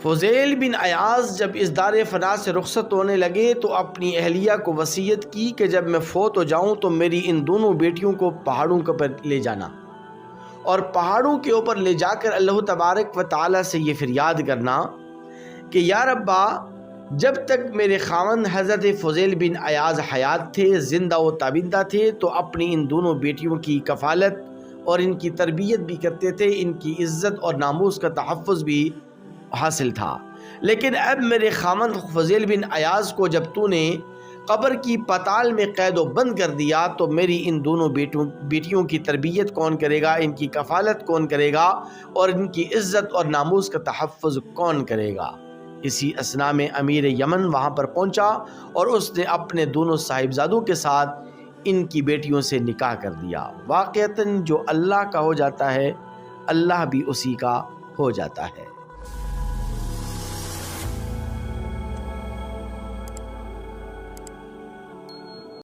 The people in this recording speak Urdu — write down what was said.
فضیل بن عیاض جب اس دار فنا سے رخصت ہونے لگے تو اپنی اہلیہ کو وصیت کی کہ جب میں فوت ہو جاؤں تو میری ان دونوں بیٹیوں کو پہاڑوں کے پر لے جانا، اور پہاڑوں کے اوپر لے جا کر اللہ تبارک و تعالی سے یہ فریاد کرنا کہ یا ربا، جب تک میرے خاوند حضرت فضیل بن عیاض حیات تھے، زندہ و تابندہ تھے، تو اپنی ان دونوں بیٹیوں کی کفالت اور ان کی تربیت بھی کرتے تھے، ان کی عزت اور ناموس کا تحفظ بھی حاصل تھا۔ لیکن اب میرے خاوند فضیل بن عیاض کو جب تو نے قبر کی پتال میں قید و بند کر دیا تو میری ان دونوں بیٹیوں کی تربیت کون کرے گا، ان کی کفالت کون کرے گا، اور ان کی عزت اور ناموس کا تحفظ کون کرے گا؟ اسی اثناء میں امیر یمن وہاں پر پہنچا اور اس نے اپنے دونوں صاحبزادوں کے ساتھ ان کی بیٹیوں سے نکاح کر دیا۔ واقعتاً جو اللہ کا ہو جاتا ہے، اللہ بھی اسی کا ہو جاتا ہے۔